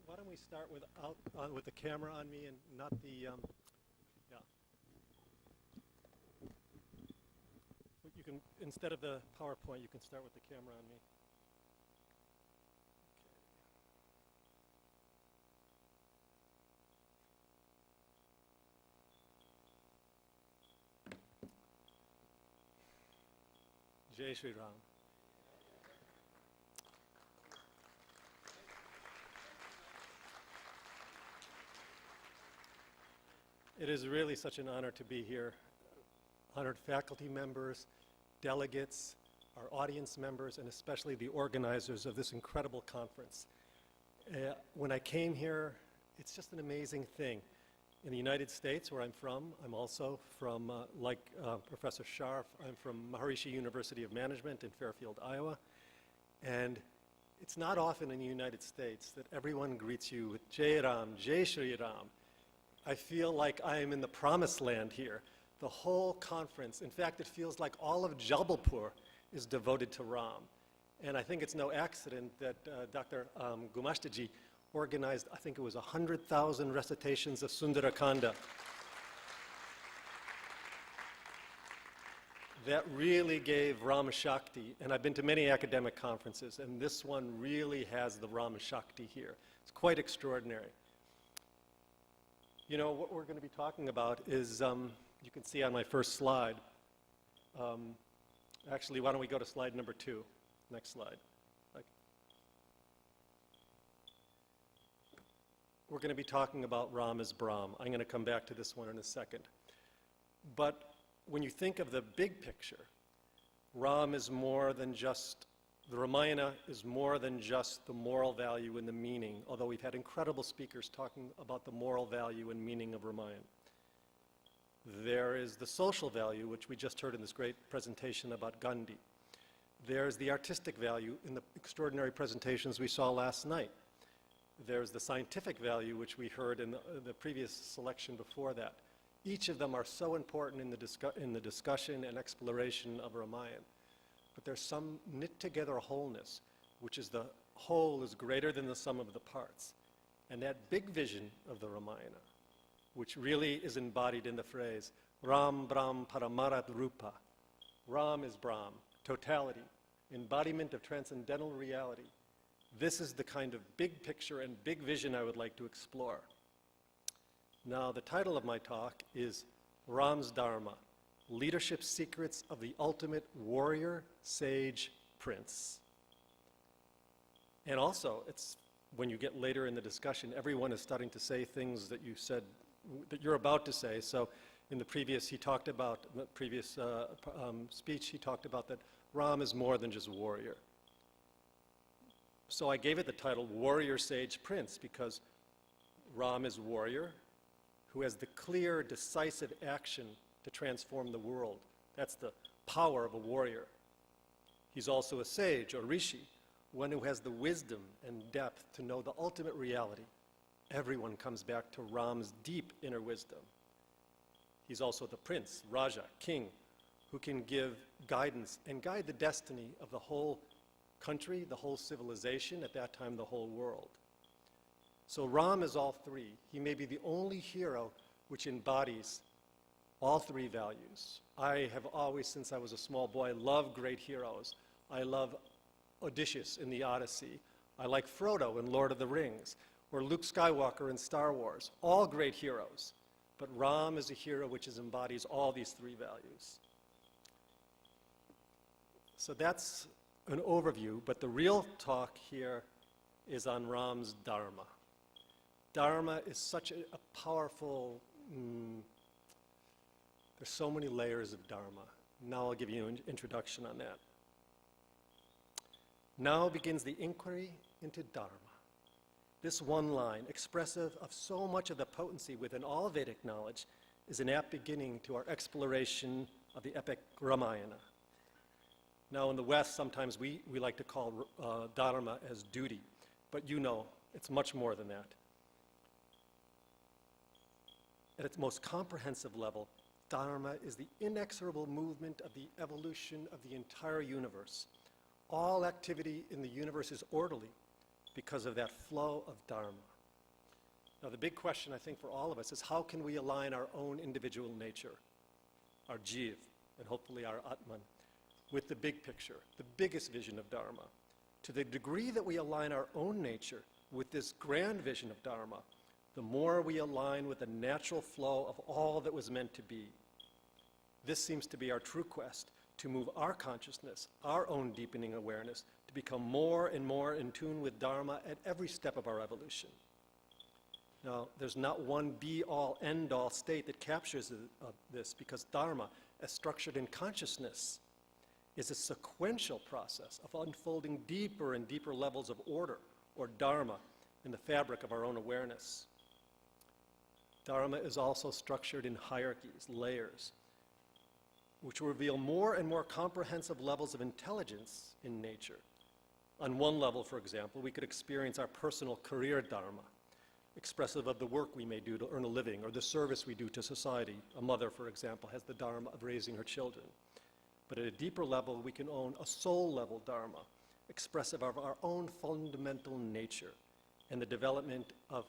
why don't we start with the camera on me and not the, yeah. You can, instead of the PowerPoint, you can start with the camera on me. Okay. Jai Shri Ram. It is really such an honor to be here. Honored faculty members, delegates, our audience members, and especially the organizers of this incredible conference. When I came here, it's just an amazing thing. In the United States, where I'm from, I'm also from, like Professor Scharf, I'm from Maharishi University of Management in Fairfield, Iowa. And it's not often in the United States that everyone greets you with Jai Ram, Jai Shri Ram. I feel like I am in the promised land here. The whole conference, in fact, it feels like all of Jabalpur is devoted to Ram. And I think it's no accident that Dr. Gumashtaji organized, I think it was 100,000 recitations of Sundarakanda. That really gave Rama Shakti, and I've been to many academic conferences, and this one really has the Rama Shakti here. It's quite extraordinary. You know, what we're going to be talking about is, you can see on my first slide, actually, why don't we go to slide number 2? Next slide. We're going to be talking about Ram as Brahm. I'm going to come back to this one in a second. But when you think of the big picture, Ram is more than just, the Ramayana is more than just the moral value and the meaning, although we've had incredible speakers talking about the moral value and meaning of Ramayana. There is the social value, which we just heard in this great presentation about Gandhi. There's the artistic value in the extraordinary presentations we saw last night. There's the scientific value, which we heard in the previous selection before that. Each of them are so important in the discussion and exploration of Ramayana. But there's some knit together wholeness, which is the whole is greater than the sum of the parts. And that big vision of the Ramayana, which really is embodied in the phrase, Ram Brahm Paramarat Rupa. Ram is Brahm, totality, embodiment of transcendental reality. This is the kind of big picture and big vision I would like to explore. Now, the title of my talk is Ram's Dharma, Leadership Secrets of the Ultimate Warrior, Sage, Prince. And also, it's when you get later in the discussion, everyone is starting to say things that you said, that you're about to say. So in the previous, he talked about, the previous speech, he talked about that Ram is more than just warrior. So I gave it the title Warrior, Sage, Prince, because Ram is warrior who has the clear, decisive action to transform the world. That's the power of a warrior. He's also a sage or rishi, one who has the wisdom and depth to know the ultimate reality. Everyone comes back to Ram's deep inner wisdom. He's also the prince, Raja, king, who can give guidance and guide the destiny of the whole country, the whole civilization, at that time the whole world. So Ram is all three. He may be the only hero which embodies all three values. I have always, since I was a small boy, loved great heroes. I love Odysseus in the Odyssey. I like Frodo in Lord of the Rings, or Luke Skywalker in Star Wars. All great heroes. But Ram is a hero which embodies all these three values. So that's an overview, but the real talk here is on Ram's Dharma. Dharma is such a powerful, there's so many layers of Dharma. Now I'll give you an introduction on that. Now begins the inquiry into Dharma. This one line, expressive of so much of the potency within all Vedic knowledge, is an apt beginning to our exploration of the epic Ramayana. Now in the West, sometimes we like to call Dharma as duty, but you know, it's much more than that. At its most comprehensive level, Dharma is the inexorable movement of the evolution of the entire universe. All activity in the universe is orderly because of that flow of Dharma. Now, the big question, I think, for all of us is how can we align our own individual nature, our jiv, and hopefully our atman, with the big picture, the biggest vision of Dharma. To the degree that we align our own nature with this grand vision of Dharma, the more we align with the natural flow of all that was meant to be. This seems to be our true quest, to move our consciousness, our own deepening awareness, to become more and more in tune with Dharma at every step of our evolution. Now, there's not one be-all, end-all state that captures this, because Dharma, as structured in consciousness, is a sequential process of unfolding deeper and deeper levels of order, or Dharma, in the fabric of our own awareness. Dharma is also structured in hierarchies, layers, which reveal more and more comprehensive levels of intelligence in nature. On one level, for example, we could experience our personal career Dharma, expressive of the work we may do to earn a living or the service we do to society. A mother, for example, has the Dharma of raising her children. But at a deeper level, we can own a soul-level Dharma, expressive of our own fundamental nature and the development of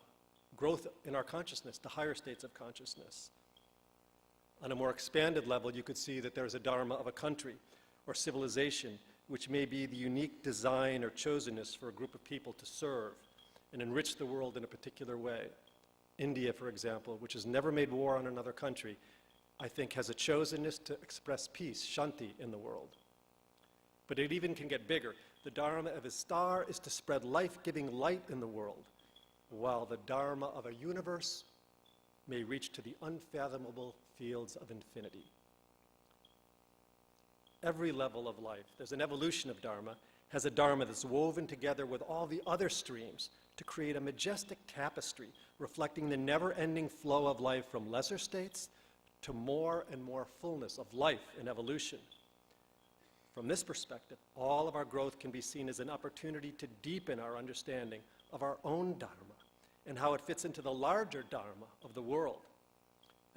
growth in our consciousness to higher states of consciousness. On a more expanded level, you could see that there's a Dharma of a country or civilization, which may be the unique design or chosenness for a group of people to serve and enrich the world in a particular way. India, for example, which has never made war on another country, I think has a chosenness to express peace, shanti, in the world. But it even can get bigger. The Dharma of a star is to spread life-giving light in the world, while the Dharma of a universe may reach to the unfathomable fields of infinity. Every level of life, there's an evolution of Dharma, has a Dharma that's woven together with all the other streams to create a majestic tapestry reflecting the never-ending flow of life from lesser states to more and more fullness of life and evolution. From this perspective, all of our growth can be seen as an opportunity to deepen our understanding of our own Dharma and how it fits into the larger Dharma of the world.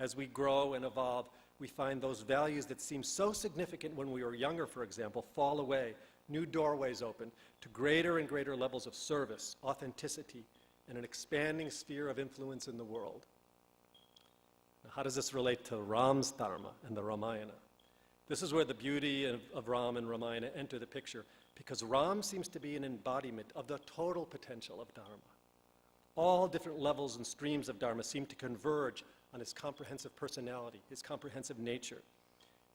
As we grow and evolve, we find those values that seem so significant when we were younger, for example, fall away. New doorways open to greater and greater levels of service, authenticity, and an expanding sphere of influence in the world. Now, how does this relate to Ram's Dharma and the Ramayana? This is where the beauty of Ram and Ramayana enter the picture, because Ram seems to be an embodiment of the total potential of Dharma. All different levels and streams of Dharma seem to converge on his comprehensive personality, his comprehensive nature.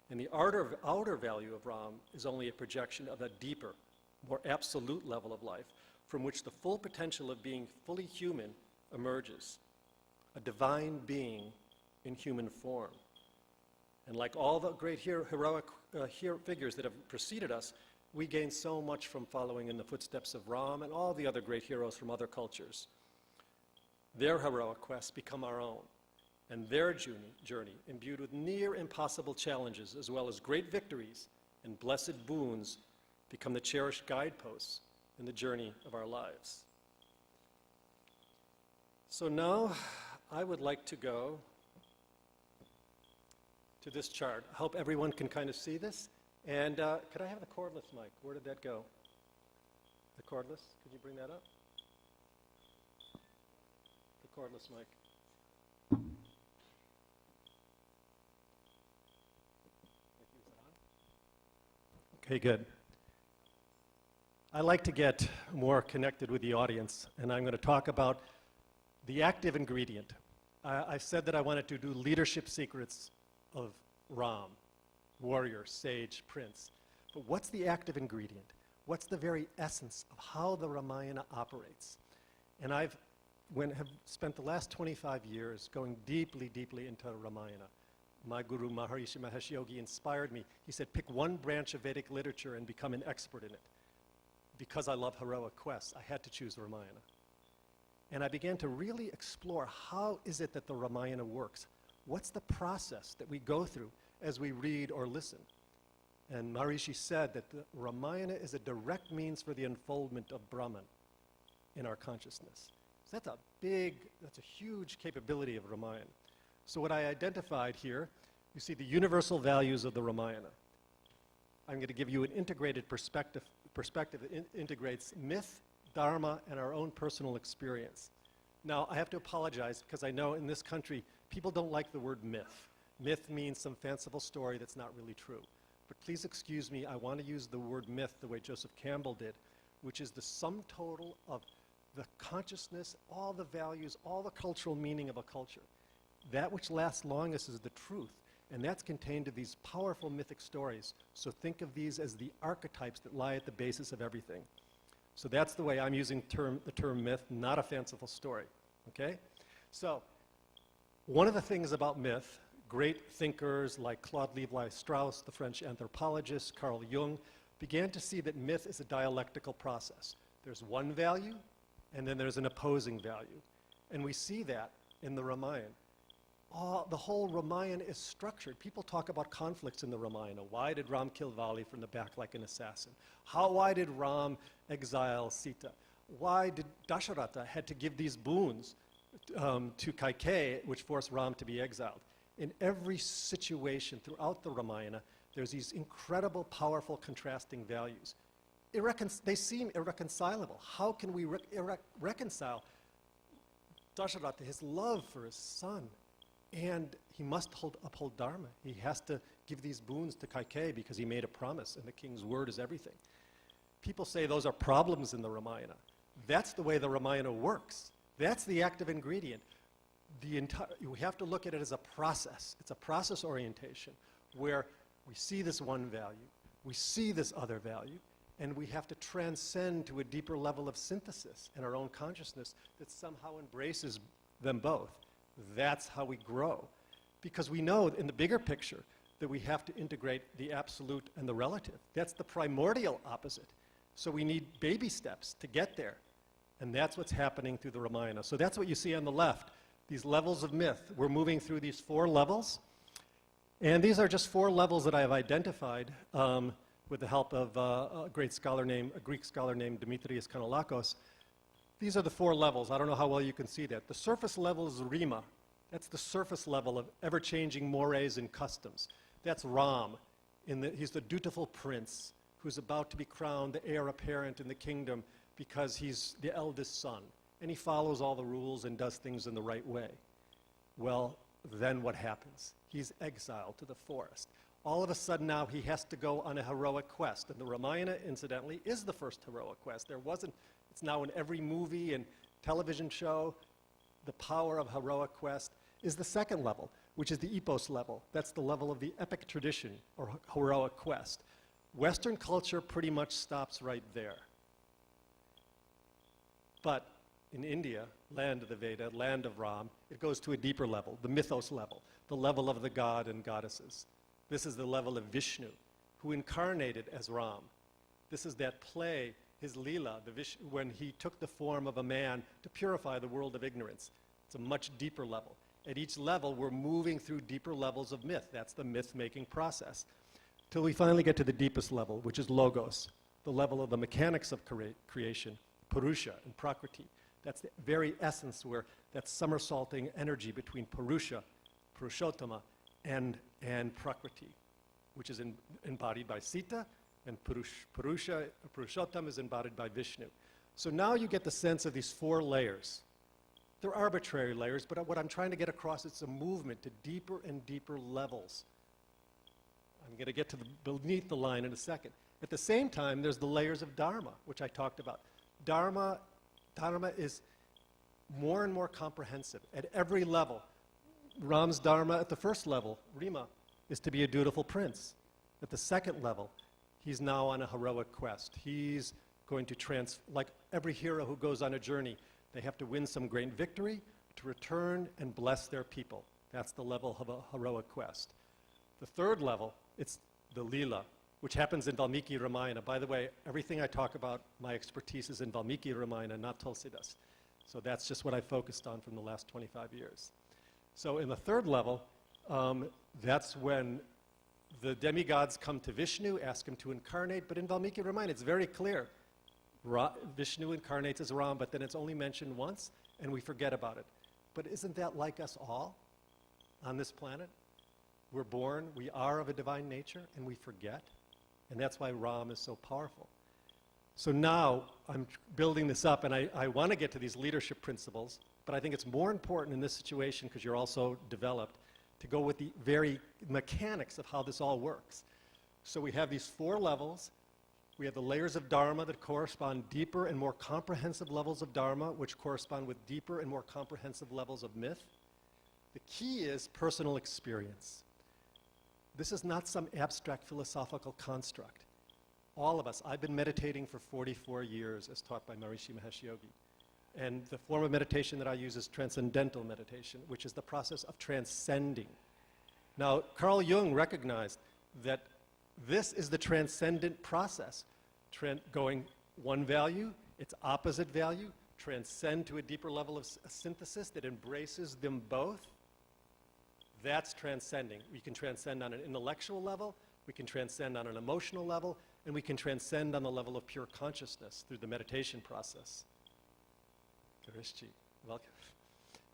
And the outer value of Ram is only a projection of a deeper, more absolute level of life from which the full potential of being fully human emerges, a divine being in human form. And like all the great heroic figures that have preceded us, we gain so much from following in the footsteps of Ram and all the other great heroes from other cultures. Their heroic quests become our own, and their journey, imbued with near impossible challenges as well as great victories and blessed boons, become the cherished guideposts in the journey of our lives. So now I would like to go to this chart. I hope everyone can kind of see this. And could I have the cordless mic? Where did that go? The cordless? Could you bring that up? The cordless mic. Okay, good. I like to get more connected with the audience, and I'm going to talk about the active ingredient. I said that I wanted to do leadership secrets of Ram, warrior, sage, prince. But what's the active ingredient? What's the very essence of how the Ramayana operates? And have spent the last 25 years going deeply, deeply into Ramayana. My guru, Maharishi Mahesh Yogi, inspired me. He said, pick one branch of Vedic literature and become an expert in it. Because I love heroic quests, I had to choose Ramayana. And I began to really explore how is it that the Ramayana works? What's the process that we go through as we read or listen? And Maharishi said that the Ramayana is a direct means for the unfoldment of Brahman in our consciousness. So that's a huge capability of Ramayana. So what I identified here, you see the universal values of the Ramayana. I'm going to give you an integrated perspective that integrates myth, dharma, and our own personal experience. Now, I have to apologize because I know in this country, people don't like the word myth. Myth means some fanciful story that's not really true. But please excuse me, I want to use the word myth the way Joseph Campbell did, which is the sum total of the consciousness, all the values, all the cultural meaning of a culture. That which lasts longest is the truth, and that's contained in these powerful mythic stories. So think of these as the archetypes that lie at the basis of everything. So that's the way I'm using the term myth, not a fanciful story, okay? So one of the things about myth, great thinkers like Claude Lévi-Strauss, the French anthropologist, Carl Jung, began to see that myth is a dialectical process. There's one value, and then there's an opposing value. And we see that in the Ramayana. The whole Ramayana is structured. People talk about conflicts in the Ramayana. Why did Ram kill Vali from the back like an assassin? Why did Ram exile Sita? Why did Dasharatha had to give these boons to Kaikeyi, which forced Ram to be exiled? In every situation throughout the Ramayana, there's these incredible, powerful, contrasting values. They seem irreconcilable. How can we reconcile Dasharatha, his love for his son? And he must uphold Dharma. He has to give these boons to Kaikeyi because he made a promise, and the king's word is everything. People say those are problems in the Ramayana. That's the way the Ramayana works. That's the active ingredient. We have to look at it as a process. It's a process orientation where we see this one value, we see this other value, and we have to transcend to a deeper level of synthesis in our own consciousness that somehow embraces them both. That's how we grow. Because we know in the bigger picture that we have to integrate the absolute and the relative. That's the primordial opposite. So we need baby steps to get there. And that's what's happening through the Ramayana. So that's what you see on the left, these levels of myth. We're moving through these 4 levels. And these are just 4 levels that I have identified with the help of a Greek scholar named Demetrius Kanellakos. These are the 4 levels. I don't know how well you can see that. The surface level is Rima. That's the surface level of ever-changing mores and customs. That's Ram. He's the dutiful prince who's about to be crowned the heir apparent in the kingdom because he's the eldest son. And he follows all the rules and does things in the right way. Well, then what happens? He's exiled to the forest. All of a sudden now he has to go on a heroic quest. And the Ramayana, incidentally, is the first heroic quest. It's now in every movie and television show. The power of heroic quest is the second level, which is the epos level. That's the level of the epic tradition or heroic quest. Western culture pretty much stops right there. But in India, land of the Veda, land of Ram, it goes to a deeper level, the mythos level, the level of the god and goddesses. This is the level of Vishnu, who incarnated as Ram. This is that play, his Leela, when he took the form of a man to purify the world of ignorance. It's a much deeper level. At each level, we're moving through deeper levels of myth. That's the myth-making process. Till we finally get to the deepest level, which is Logos, the level of the mechanics of creation, Purusha and Prakriti. That's the very essence where that somersaulting energy between Purusha, Purushottama, and Prakriti, which is embodied by Sita, and Purushottama is embodied by Vishnu. So now you get the sense of these 4 layers. They're arbitrary layers, but what I'm trying to get across is a movement to deeper and deeper levels. I'm going to get to beneath the line in a second. At the same time, there's the layers of Dharma, which I talked about. Dharma is more and more comprehensive at every level. Ram's Dharma at the first level, Rima, is to be a dutiful prince. At the second level, he's now on a heroic quest. He's going to like every hero who goes on a journey, they have to win some great victory to return and bless their people. That's the level of a heroic quest. The third level, it's the Leela, which happens in Valmiki Ramayana. By the way, everything I talk about, my expertise is in Valmiki Ramayana, not Tulsidas. So that's just what I focused on from the last 25 years. So in the third level, that's when the demigods come to Vishnu, ask him to incarnate, but in Valmiki Ramayana it's very clear. Vishnu incarnates as Ram, but then it's only mentioned once, and we forget about it. But isn't that like us all on this planet? We're born, we are of a divine nature, and we forget. And that's why Ram is so powerful. So now I'm building this up, and I want to get to these leadership principles, but I think it's more important in this situation, because you're also developed, to go with the very mechanics of how this all works. So we have these 4 levels. We have the layers of Dharma that correspond deeper and more comprehensive levels of Dharma, which correspond with deeper and more comprehensive levels of myth. The key is personal experience. This is not some abstract philosophical construct. All of us, I've been meditating for 44 years as taught by Maharishi Mahesh Yogi. And the form of meditation that I use is Transcendental Meditation, which is the process of transcending. Now, Carl Jung recognized that this is the transcendent process, going one value, its opposite value, transcend to a deeper level of synthesis that embraces them both. That's transcending. We can transcend on an intellectual level, we can transcend on an emotional level, and we can transcend on the level of pure consciousness through the meditation process. Garishji, welcome.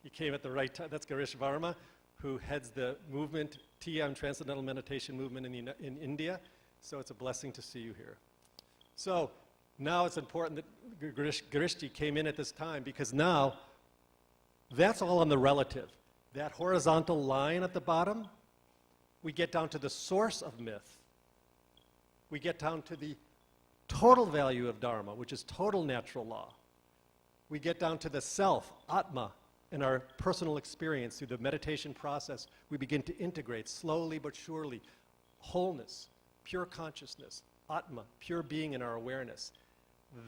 You came at the right time. That's Garish Varma, who heads the movement, TM, Transcendental Meditation movement in India. So it's a blessing to see you here. So now it's important that Garishji came in at this time, because now that's all on the relative. That horizontal line at the bottom, we get down to the source of myth. We get down to the total value of Dharma, which is total natural law. We get down to the self, Atma, in our personal experience. Through the meditation process, we begin to integrate slowly but surely wholeness, pure consciousness, Atma, pure being in our awareness.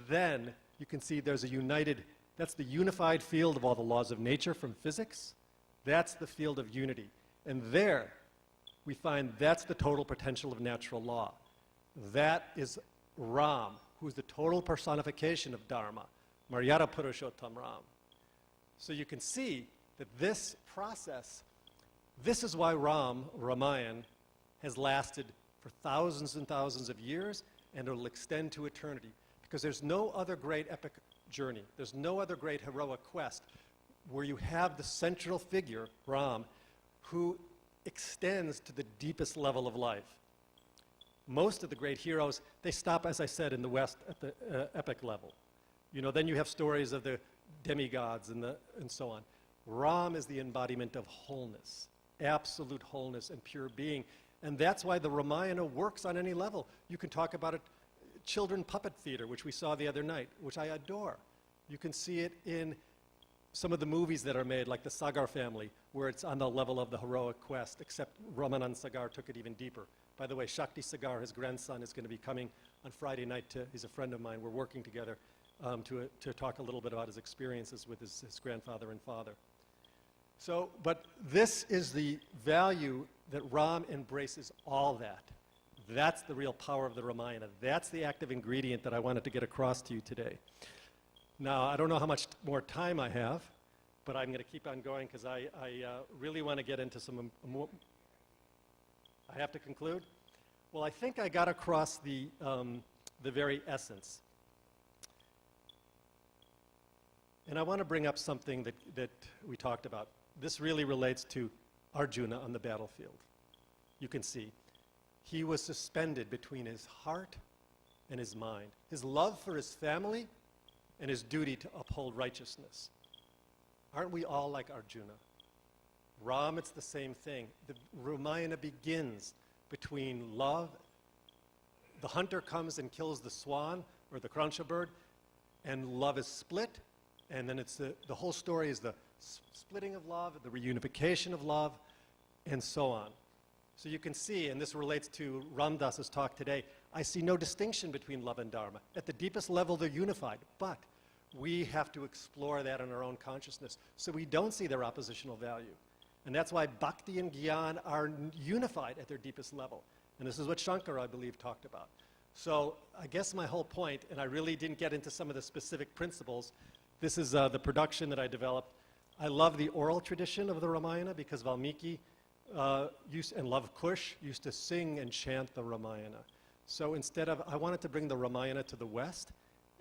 Then you can see there's a united, that's the unified field of all the laws of nature from physics. That's the field of unity. And there we find that's the total potential of natural law. That is Ram, who is the total personification of Dharma, Maryada Purushottam Ram. So you can see that this process, this is why Ramayana, has lasted for thousands and thousands of years, and it will extend to eternity. Because there's no other great epic journey, there's no other great heroic quest where you have the central figure, Ram, who extends to the deepest level of life. Most of the great heroes, they stop, as I said, in the West at the epic level. You know, then you have stories of the demigods and so on. Ram is the embodiment of wholeness, absolute wholeness and pure being. And that's why the Ramayana works on any level. You can talk about it, children puppet theater, which we saw the other night, which I adore. You can see it in some of the movies that are made, like the Sagar family, where it's on the level of the heroic quest, except Ramanand Sagar took it even deeper. By the way, Shakti Sagar, his grandson, is going to be coming on Friday night. He's a friend of mine. We're working together to talk a little bit about his experiences with his grandfather and father. So, but this is the value that Ram embraces all that. That's the real power of the Ramayana. That's the active ingredient that I wanted to get across to you today. Now, I don't know how much more time I have, but I'm going to keep on going because I really want to get into some more. I have to conclude? Well, I think I got across the very essence. And I want to bring up something that we talked about. This really relates to Arjuna on the battlefield. You can see he was suspended between his heart and his mind, his love for his family and his duty to uphold righteousness. Aren't we all like Arjuna? Ram, it's the same thing. The Ramayana begins between love. The hunter comes and kills the swan or the krancha bird, and love is split. And then it's the whole story is the splitting of love, the reunification of love, and so on. So you can see, and this relates to Ram Dass's talk today, I see no distinction between love and Dharma. At the deepest level, they're unified. But we have to explore that in our own consciousness so we don't see their oppositional value. And that's why bhakti and gyan are unified at their deepest level. And this is what Shankara, I believe, talked about. So I guess my whole point, and I really didn't get into some of the specific principles, this is the production that I developed. I love the oral tradition of the Ramayana because Valmiki and Love Kush used to sing and chant the Ramayana. So instead of, I wanted to bring the Ramayana to the West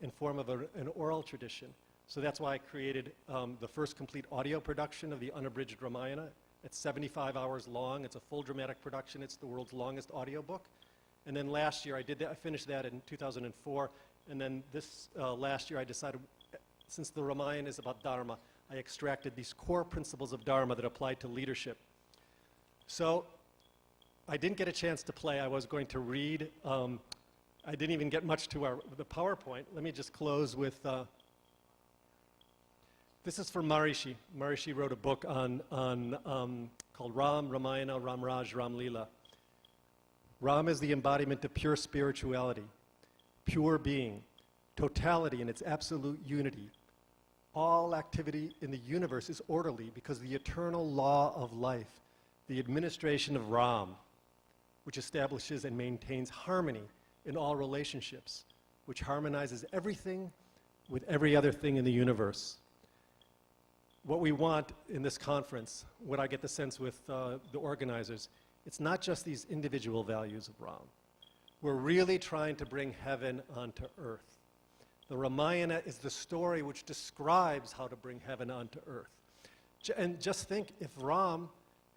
in form of an oral tradition. So that's why I created the first complete audio production of the Unabridged Ramayana. It's 75 hours long. It's a full dramatic production. It's the world's longest audiobook. And then last year I finished that in 2004. And then this last year I decided, since the Ramayana is about Dharma, I extracted these core principles of Dharma that apply to leadership. So I didn't get a chance to play. I was going to read. I didn't even get much to the PowerPoint. Let me just close with, this is from Maharishi. Maharishi wrote a book called Ramayana, Ramraj, Ramlila. Ram is the embodiment of pure spirituality, pure being, totality in its absolute unity. All activity in the universe is orderly because the eternal law of life, the administration of Ram, which establishes and maintains harmony in all relationships, which harmonizes everything with every other thing in the universe. What we want in this conference, what I get the sense with the organizers, it's not just these individual values of Ram. We're really trying to bring heaven onto earth. The Ramayana is the story which describes how to bring heaven onto earth. And just think, if Ram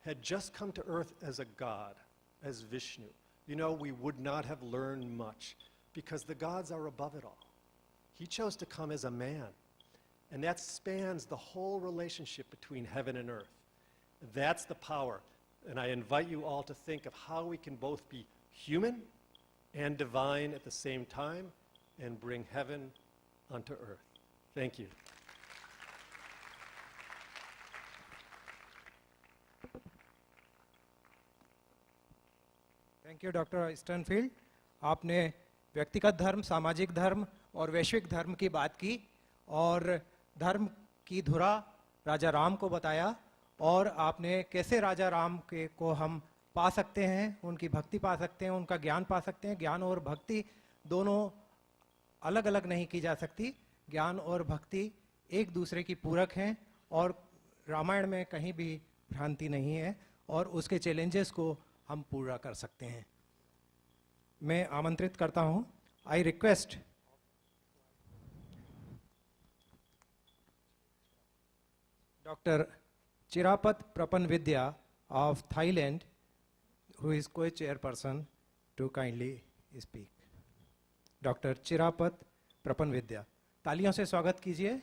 had just come to earth as a god, as Vishnu, you know, we would not have learned much because the gods are above it all. He chose to come as a man. And that spans the whole relationship between heaven and earth. That's the power. And I invite you all to think of how we can both be human and divine at the same time and bring heaven onto earth. Thank you. Thank you doctor Sternfield. आपने व्यक्तिगत धर्म, सामाजिक धर्म और वैश्विक धर्म की बात की और धर्म की धुरा राजा राम को बताया और आपने कैसे राजा राम को हम पा सकते हैं, उनकी भक्ति पा सकते हैं, उनका ज्ञान पा सकते हैं. ज्ञान और भक्ति दोनों अलग अलग नहीं की जा सकती. ज्ञान और भक्ति एक दूसरे की पूरक हैं और रामायण में कहीं भी भ्रांति नहीं है और उसके चैलेंजेस को हम पूरा कर सकते हैं. मैं आमंत्रित करता हूं, I request doctor Chirapat Prapan Vidya of Thailand, who is co-chairperson, to kindly speak. Doctor Chirapat Prapan Vidya, तालियों से स्वागत कीजिए.